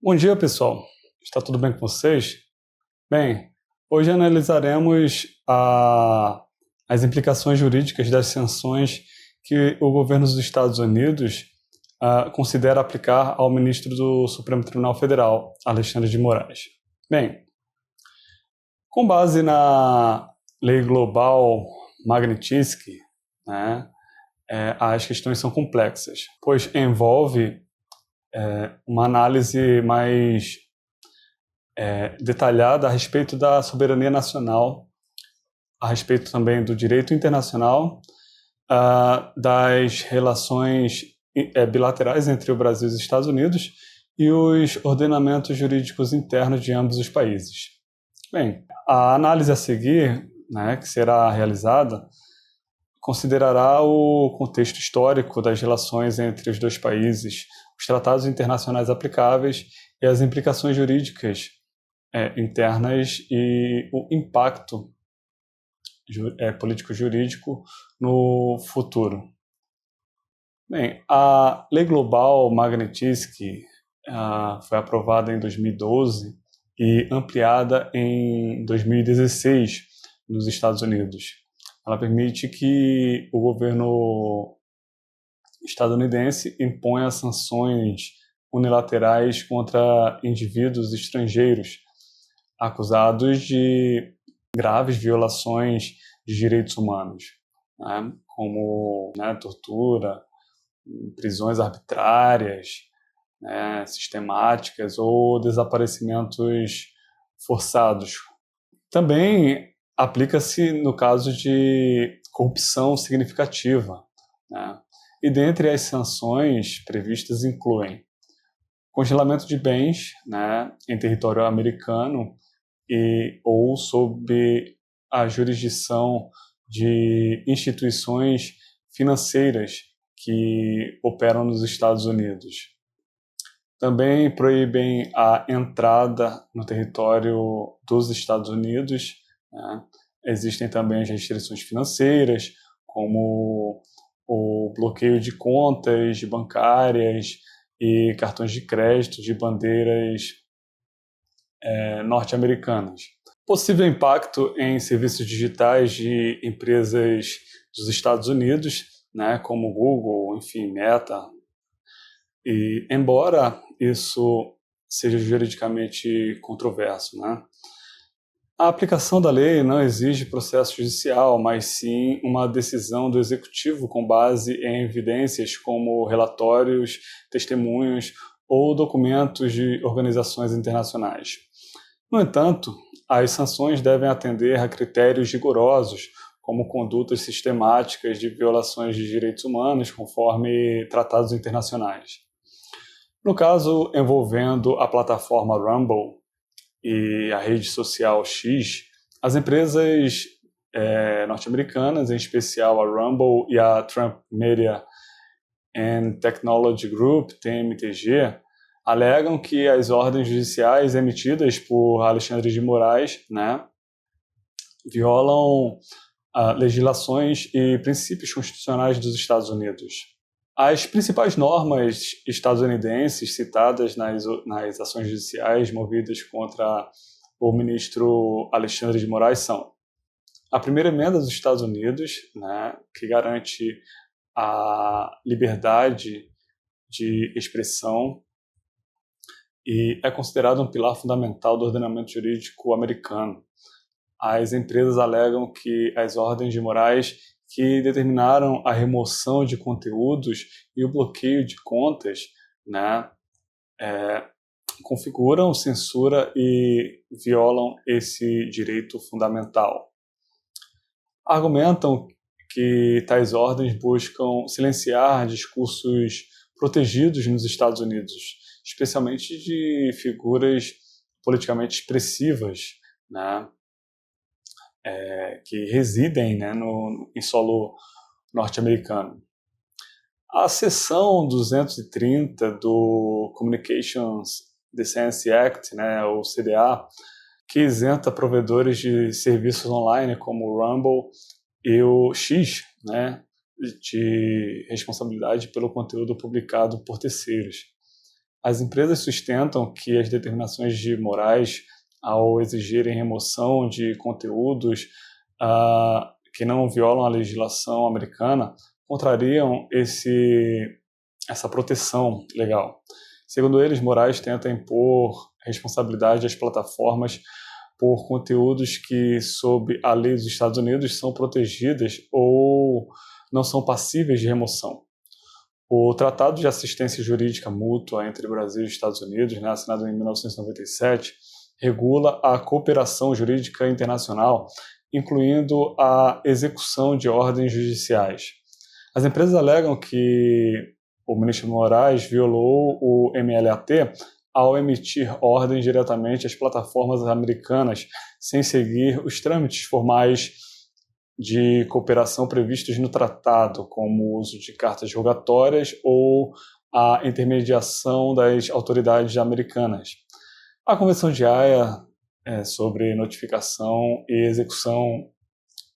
Bom dia, pessoal. Está tudo bem com vocês? Bem, hoje analisaremos as implicações jurídicas das sanções que o governo dos Estados Unidos considera aplicar ao ministro do Supremo Tribunal Federal, Alexandre de Moraes. Bem, com base na Lei Global Magnitsky, né, as questões são complexas, pois envolve uma análise mais detalhada a respeito da soberania nacional, a respeito também do direito internacional, das relações bilaterais entre o Brasil e os Estados Unidos e os ordenamentos jurídicos internos de ambos os países. Bem, a análise a seguir, né, que será realizada, considerará o contexto histórico das relações entre os dois países, os tratados internacionais aplicáveis e as implicações jurídicas internas e o impacto político-jurídico no futuro. Bem, a Lei Global Magnitsky foi aprovada em 2012 e ampliada em 2016 nos Estados Unidos. Ela permite que o governo estadunidense imponha sanções unilaterais contra indivíduos estrangeiros acusados de graves violações de direitos humanos, né, como tortura, prisões arbitrárias, sistemáticas ou desaparecimentos forçados. Também aplica-se no caso de corrupção significativa, né? E dentre as sanções previstas incluem congelamento de bens, né, em território americano ou sob a jurisdição de instituições financeiras que operam nos Estados Unidos. Também proíbem a entrada no território dos Estados Unidos, né? Existem também as restrições financeiras, como o bloqueio de contas bancárias e cartões de crédito de bandeiras norte-americanas. Possível impacto em serviços digitais de empresas dos Estados Unidos, né, como Google, enfim, Meta. E embora isso seja juridicamente controverso, né, a aplicação da lei não exige processo judicial, mas sim uma decisão do executivo com base em evidências como relatórios, testemunhos ou documentos de organizações internacionais. No entanto, as sanções devem atender a critérios rigorosos, como condutas sistemáticas de violações de direitos humanos, conforme tratados internacionais. No caso envolvendo a plataforma Rumble e a rede social X, as empresas norte-americanas, em especial a Rumble e a Trump Media and Technology Group, TMTG, alegam que as ordens judiciais emitidas por Alexandre de Moraes, né, violam legislações e princípios constitucionais dos Estados Unidos. As principais normas estadunidenses citadas nas ações judiciais movidas contra o ministro Alexandre de Moraes são a primeira emenda dos Estados Unidos, né, que garante a liberdade de expressão e é considerado um pilar fundamental do ordenamento jurídico americano. As empresas alegam que as ordens de Moraes que determinaram a remoção de conteúdos e o bloqueio de contas, né, configuram censura e violam esse direito fundamental. Argumentam que tais ordens buscam silenciar discursos protegidos nos Estados Unidos, especialmente de figuras politicamente expressivas, né, que residem, né, em solo norte-americano. A seção 230 do Communications Decency Act, né, ou CDA, que isenta provedores de serviços online como o Rumble e o X, né, de responsabilidade pelo conteúdo publicado por terceiros. As empresas sustentam que as determinações de Moraes, ao exigirem remoção de conteúdos que não violam a legislação americana, contrariam essa proteção legal. Segundo eles, Moraes tenta impor responsabilidade às plataformas por conteúdos que, sob a lei dos Estados Unidos, são protegidas ou não são passíveis de remoção. O Tratado de Assistência Jurídica Mútua entre Brasil e Estados Unidos, assinado em 1997, regula a cooperação jurídica internacional, incluindo a execução de ordens judiciais. As empresas alegam que o ministro Moraes violou o MLAT ao emitir ordens diretamente às plataformas americanas, sem seguir os trâmites formais de cooperação previstos no tratado, como o uso de cartas rogatórias ou a intermediação das autoridades americanas. A Convenção de Haia sobre notificação e execução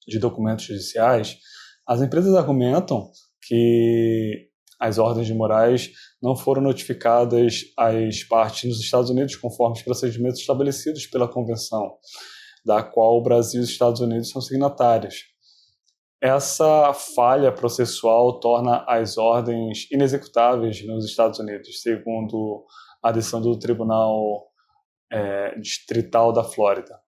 de documentos judiciais, as empresas argumentam que as ordens de Moraes não foram notificadas às partes nos Estados Unidos conforme os procedimentos estabelecidos pela Convenção, da qual o Brasil e os Estados Unidos são signatários. Essa falha processual torna as ordens inexecutáveis nos Estados Unidos, segundo a decisão do Tribunal Distrital da Flórida.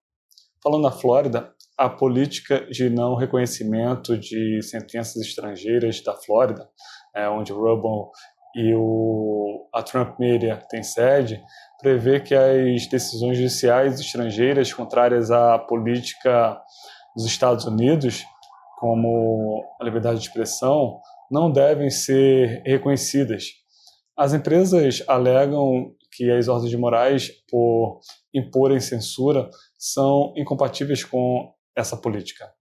Falando da Flórida, a política de não reconhecimento de sentenças estrangeiras da Flórida, onde o Rubble e a Trump Media têm sede, prevê que as decisões judiciais estrangeiras contrárias à política dos Estados Unidos, como a liberdade de expressão, não devem ser reconhecidas. As empresas alegam que as ordens de Moraes, por imporem censura, são incompatíveis com essa política.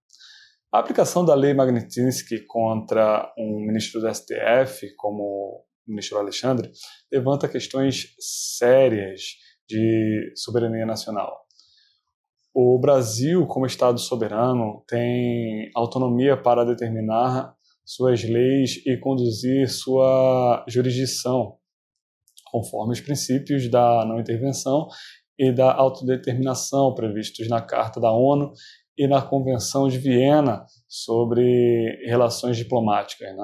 A aplicação da lei Magnitsky contra um ministro do STF, como o ministro Alexandre, levanta questões sérias de soberania nacional. O Brasil, como Estado soberano, tem autonomia para determinar suas leis e conduzir sua jurisdição, conforme os princípios da não intervenção e da autodeterminação previstos na Carta da ONU e na Convenção de Viena sobre relações diplomáticas.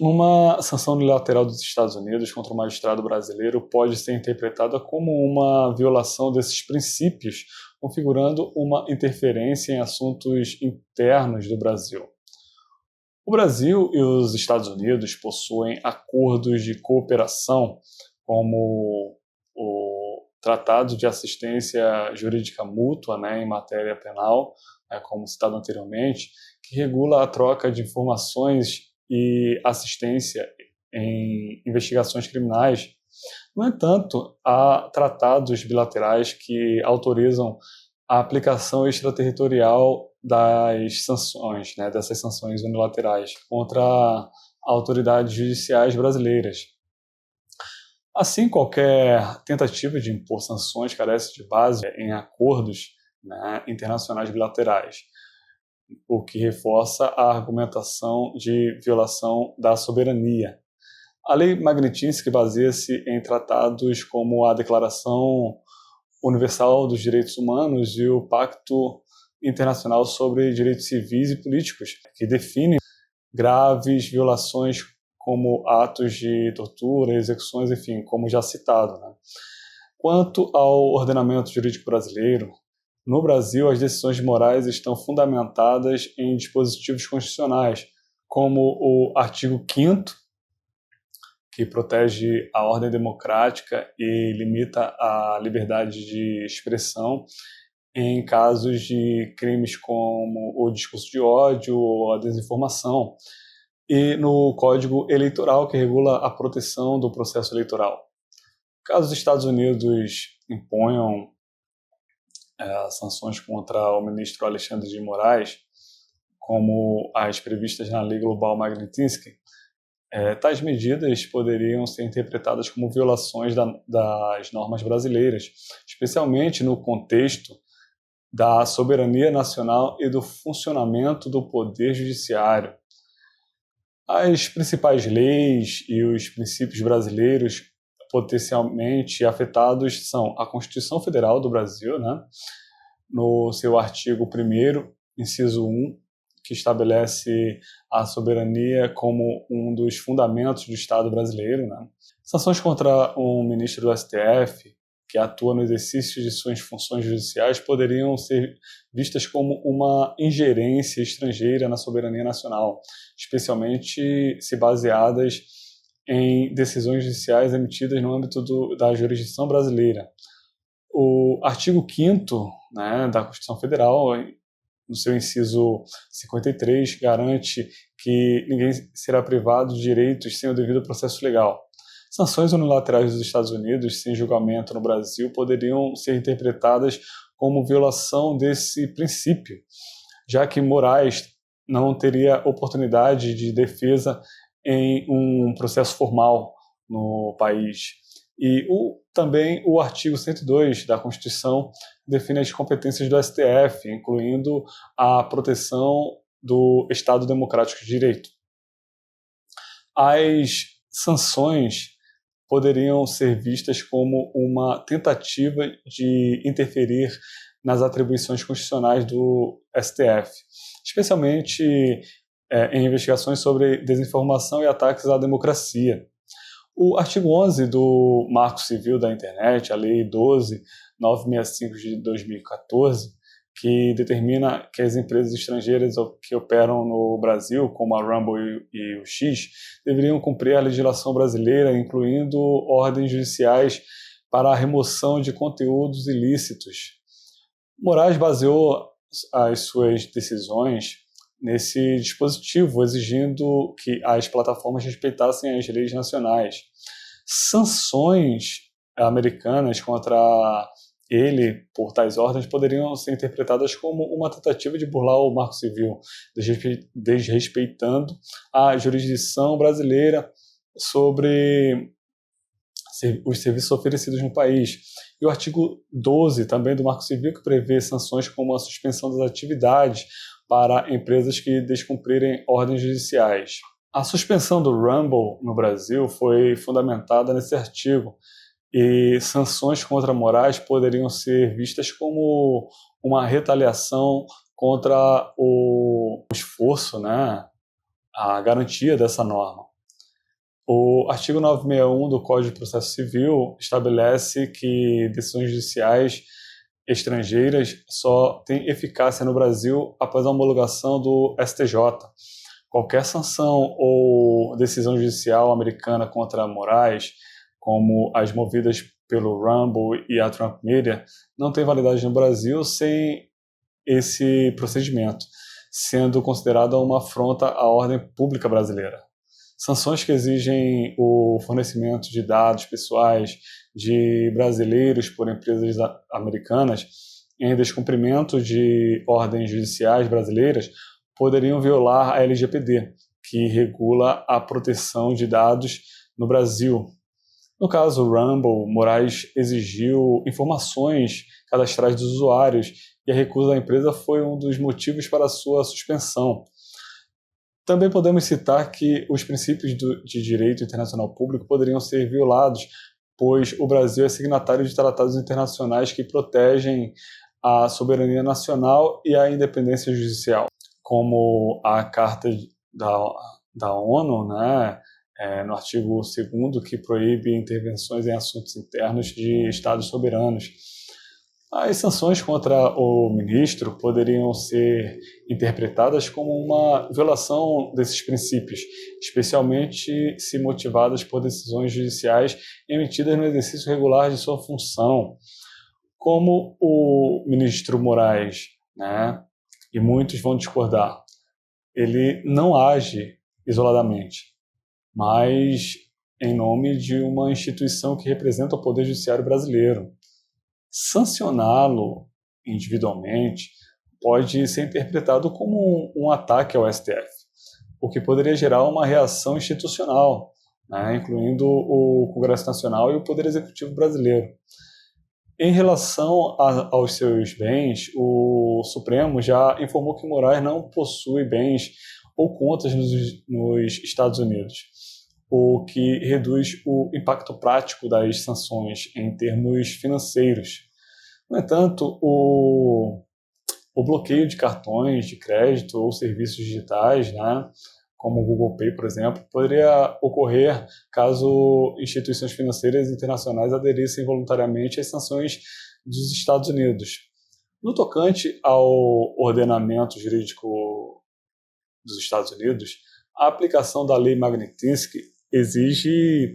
Uma sanção unilateral dos Estados Unidos contra o magistrado brasileiro pode ser interpretada como uma violação desses princípios, configurando uma interferência em assuntos internos do Brasil. O Brasil e os Estados Unidos possuem acordos de cooperação, como o Tratado de Assistência Jurídica Mútua em matéria penal, como citado anteriormente, que regula a troca de informações e assistência em investigações criminais. No entanto, há tratados bilaterais que autorizam a aplicação extraterritorial das sanções, dessas sanções unilaterais contra autoridades judiciais brasileiras. Assim, qualquer tentativa de impor sanções carece de base em acordos internacionais bilaterais, o que reforça a argumentação de violação da soberania. A Lei Magnitsky baseia-se em tratados como a Declaração Universal dos Direitos Humanos e o Pacto Internacional sobre Direitos Civis e Políticos, que definem graves violações como atos de tortura, execuções, enfim, como já citado. Quanto ao ordenamento jurídico brasileiro, no Brasil, as decisões de Moraes estão fundamentadas em dispositivos constitucionais, como o artigo 5º, que protege a ordem democrática e limita a liberdade de expressão em casos de crimes como o discurso de ódio ou a desinformação, e no Código Eleitoral, que regula a proteção do processo eleitoral. Caso os Estados Unidos imponham sanções contra o ministro Alexandre de Moraes, como as previstas na Lei Global Magnitsky, tais medidas poderiam ser interpretadas como violações das normas brasileiras, especialmente no contexto da soberania nacional e do funcionamento do poder judiciário. As principais leis e os princípios brasileiros potencialmente afetados são a Constituição Federal do Brasil, né, no seu artigo 1º, inciso 1, que estabelece a soberania como um dos fundamentos do Estado brasileiro, né. Sanções contra um ministro do STF que atua no exercício de suas funções judiciais poderiam ser vistas como uma ingerência estrangeira na soberania nacional, especialmente se baseadas em decisões judiciais emitidas no âmbito da jurisdição brasileira. O artigo 5º, né, da Constituição Federal, no seu inciso 53, garante que ninguém será privado de direitos sem o devido processo legal. Sanções unilaterais dos Estados Unidos sem julgamento no Brasil poderiam ser interpretadas como violação desse princípio, já que Moraes não teria oportunidade de defesa em um processo formal no país. E também o artigo 102 da Constituição define as competências do STF, incluindo a proteção do Estado Democrático de Direito. As sanções poderiam ser vistas como uma tentativa de interferir nas atribuições constitucionais do STF, especialmente em investigações sobre desinformação e ataques à democracia. O artigo 11 do Marco Civil da Internet, a Lei 12.965 de 2014, que determina que as empresas estrangeiras que operam no Brasil, como a Rumble e o X, deveriam cumprir a legislação brasileira, incluindo ordens judiciais para a remoção de conteúdos ilícitos. Moraes baseou as suas decisões nesse dispositivo, exigindo que as plataformas respeitassem as leis nacionais. Sanções americanas contra ele, por tais ordens, poderiam ser interpretadas como uma tentativa de burlar o Marco Civil, desrespeitando a jurisdição brasileira sobre os serviços oferecidos no país. E o artigo 12 também do Marco Civil, que prevê sanções como a suspensão das atividades para empresas que descumprirem ordens judiciais. A suspensão do Rumble no Brasil foi fundamentada nesse artigo, e sanções contra Moraes poderiam ser vistas como uma retaliação contra o esforço, né, a garantia dessa norma. O artigo 961 do Código de Processo Civil estabelece que decisões judiciais estrangeiras só têm eficácia no Brasil após a homologação do STJ. Qualquer sanção ou decisão judicial americana contra Moraes, como as movidas pelo Rumble e a Trump Media, não tem validade no Brasil sem esse procedimento, sendo considerada uma afronta à ordem pública brasileira. Sanções que exigem o fornecimento de dados pessoais de brasileiros por empresas americanas em descumprimento de ordens judiciais brasileiras poderiam violar a LGPD, que regula a proteção de dados no Brasil. No caso Rumble, Moraes exigiu informações cadastrais dos usuários e a recusa da empresa foi um dos motivos para a sua suspensão. Também podemos citar que os princípios de direito internacional público poderiam ser violados, pois o Brasil é signatário de tratados internacionais que protegem a soberania nacional e a independência judicial, como a Carta da ONU, né, no artigo 2º, que proíbe intervenções em assuntos internos de estados soberanos. As sanções contra o ministro poderiam ser interpretadas como uma violação desses princípios, especialmente se motivadas por decisões judiciais emitidas no exercício regular de sua função. Como o ministro Moraes, né, e muitos vão discordar, ele não age isoladamente, mas em nome de uma instituição que representa o Poder Judiciário brasileiro. Sancioná-lo individualmente pode ser interpretado como um ataque ao STF, o que poderia gerar uma reação institucional, né, incluindo o Congresso Nacional e o Poder Executivo brasileiro. Em relação aos seus bens, o Supremo já informou que Moraes não possui bens ou contas nos Estados Unidos. o que reduz o impacto prático das sanções em termos financeiros. No entanto, o bloqueio de cartões de crédito ou serviços digitais, né, como o Google Pay, por exemplo, poderia ocorrer caso instituições financeiras internacionais aderissem voluntariamente às sanções dos Estados Unidos. No tocante ao ordenamento jurídico dos Estados Unidos, a aplicação da lei Magnitsky exige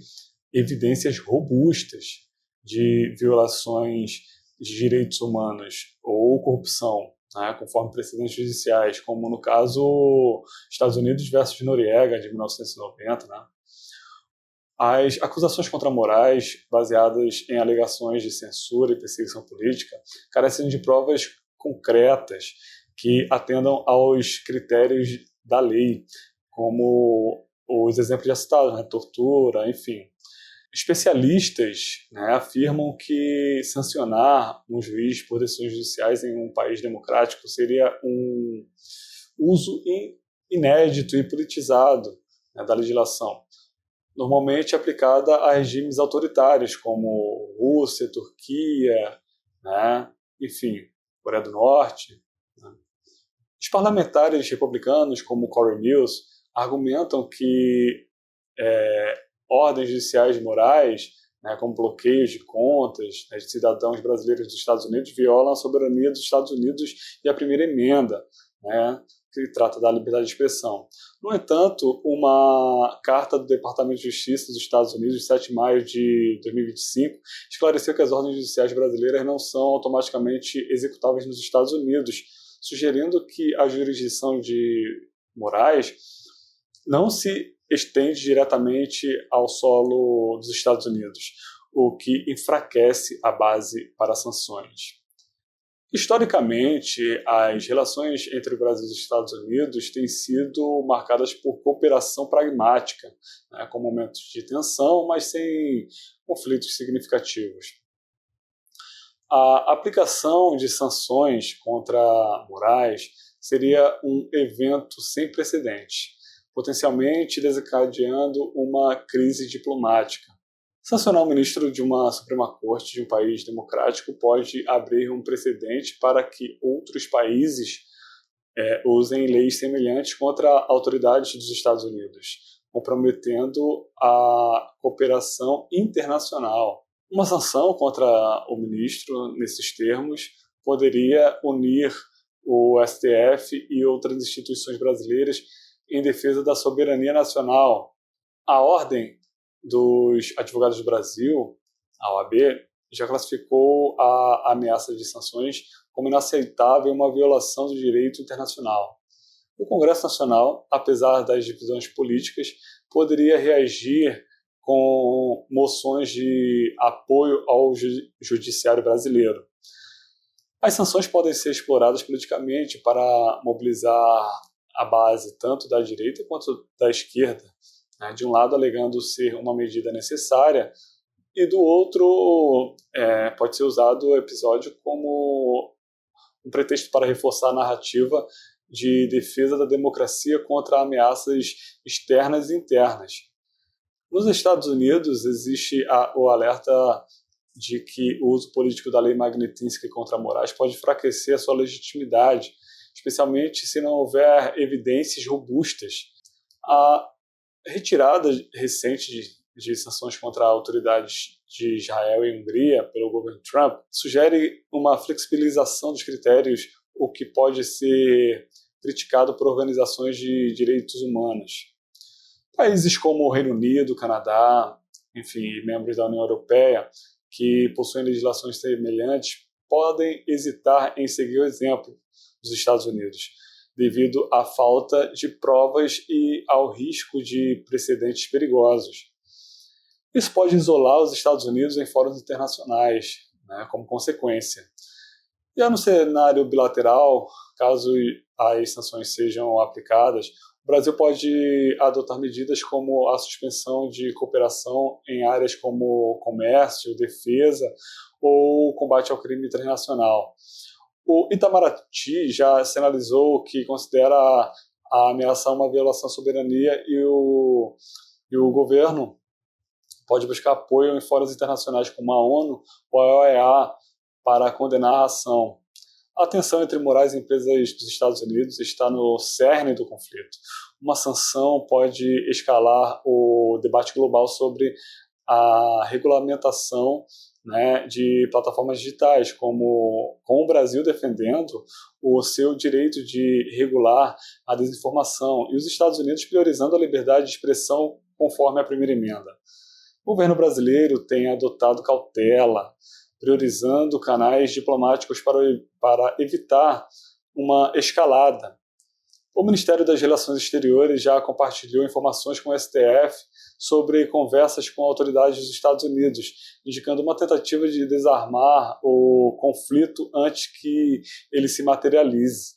evidências robustas de violações de direitos humanos ou corrupção, né, conforme precedentes judiciais, como no caso Estados Unidos versus Noriega, de 1990. Né? As acusações contra Moraes, baseadas em alegações de censura e perseguição política, carecem de provas concretas que atendam aos critérios da lei, como os exemplos já citados, né, tortura, enfim. Especialistas, né, afirmam que sancionar um juiz por decisões judiciais em um país democrático seria um uso inédito e politizado, né, da legislação, normalmente aplicada a regimes autoritários como Rússia, Turquia, né, enfim, Coreia do Norte. Né. Os parlamentares republicanos, como Corey Mills, argumentam que ordens judiciais e morais, né, como bloqueios de contas, né, de cidadãos brasileiros dos Estados Unidos, violam a soberania dos Estados Unidos e a primeira emenda, né, que trata da liberdade de expressão. No entanto, uma carta do Departamento de Justiça dos Estados Unidos, de 7 de maio de 2025, esclareceu que as ordens judiciais brasileiras não são automaticamente executáveis nos Estados Unidos, sugerindo que a jurisdição de Moraes não se estende diretamente ao solo dos Estados Unidos, o que enfraquece a base para sanções. Historicamente, as relações entre o Brasil e os Estados Unidos têm sido marcadas por cooperação pragmática, né, com momentos de tensão, mas sem conflitos significativos. A aplicação de sanções contra Moraes seria um evento sem precedentes, potencialmente desencadeando uma crise diplomática. Sancionar um ministro de uma Suprema Corte de um país democrático pode abrir um precedente para que outros países usem leis semelhantes contra autoridades dos Estados Unidos, comprometendo a cooperação internacional. Uma sanção contra o ministro, nesses termos, poderia unir o STF e outras instituições brasileiras em defesa da soberania nacional. A Ordem dos Advogados do Brasil, a OAB, já classificou a ameaça de sanções como inaceitável e uma violação do direito internacional. O Congresso Nacional, apesar das divisões políticas, poderia reagir com moções de apoio ao judiciário brasileiro. As sanções podem ser exploradas politicamente para mobilizar a base tanto da direita quanto da esquerda, né? De um lado alegando ser uma medida necessária e do outro pode ser usado o episódio como um pretexto para reforçar a narrativa de defesa da democracia contra ameaças externas e internas. Nos Estados Unidos existe o alerta de que o uso político da lei Magnitsky contra Moraes pode enfraquecer a sua legitimidade, especialmente se não houver evidências robustas. A retirada recente de sanções contra autoridades de Israel e Hungria pelo governo Trump sugere uma flexibilização dos critérios, o que pode ser criticado por organizações de direitos humanos. Países como o Reino Unido, Canadá, enfim, membros da União Europeia, que possuem legislações semelhantes, podem hesitar em seguir o exemplo dos Estados Unidos, devido à falta de provas e ao risco de precedentes perigosos. Isso pode isolar os Estados Unidos em fóruns internacionais, né, como consequência. Já no cenário bilateral, caso as sanções sejam aplicadas, o Brasil pode adotar medidas como a suspensão de cooperação em áreas como comércio, defesa ou combate ao crime internacional. O Itamaraty já sinalizou que considera a ameaça uma violação à soberania e o E o governo pode buscar apoio em fóruns internacionais como a ONU ou a OEA para condenar a ação. A tensão entre morais e empresas dos Estados Unidos está no cerne do conflito. Uma sanção pode escalar o debate global sobre a regulamentação, né, de plataformas digitais, com o Brasil defendendo o seu direito de regular a desinformação e os Estados Unidos priorizando a liberdade de expressão conforme a primeira emenda. O governo brasileiro tem adotado cautela, priorizando canais diplomáticos para evitar uma escalada. O Ministério das Relações Exteriores já compartilhou informações com o STF sobre conversas com autoridades dos Estados Unidos, indicando uma tentativa de desarmar o conflito antes que ele se materialize.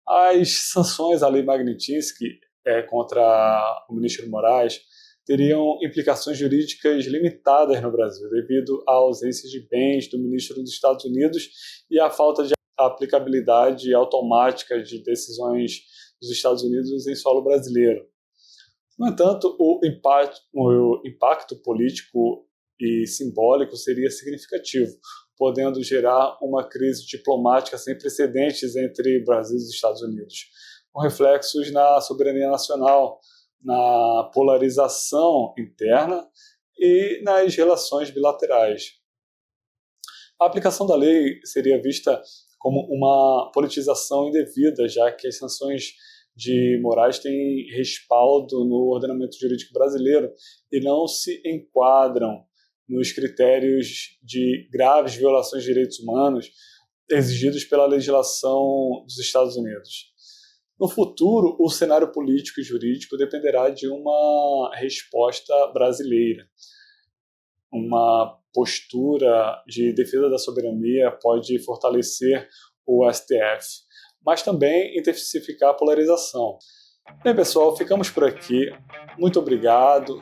As sanções à Lei Magnitsky contra o ministro Moraes teriam implicações jurídicas limitadas no Brasil, devido à ausência de bens do ministro dos Estados Unidos e à falta de aplicabilidade automática de decisões dos Estados Unidos em solo brasileiro. No entanto, o impacto político e simbólico seria significativo, podendo gerar uma crise diplomática sem precedentes entre Brasil e os Estados Unidos, com reflexos na soberania nacional, na polarização interna e nas relações bilaterais. A aplicação da lei seria vista como uma politização indevida, já que as sanções de Moraes têm respaldo no ordenamento jurídico brasileiro e não se enquadram nos critérios de graves violações de direitos humanos exigidos pela legislação dos Estados Unidos. No futuro, o cenário político e jurídico dependerá de uma resposta brasileira. Uma postura de defesa da soberania pode fortalecer o STF, mas também intensificar a polarização. Bem, pessoal, ficamos por aqui. Muito obrigado.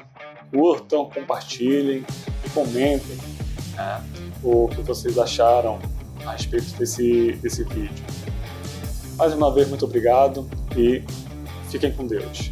Curtam, compartilhem e comentem, né, o que vocês acharam a respeito desse vídeo. Mais uma vez, muito obrigado e fiquem com Deus.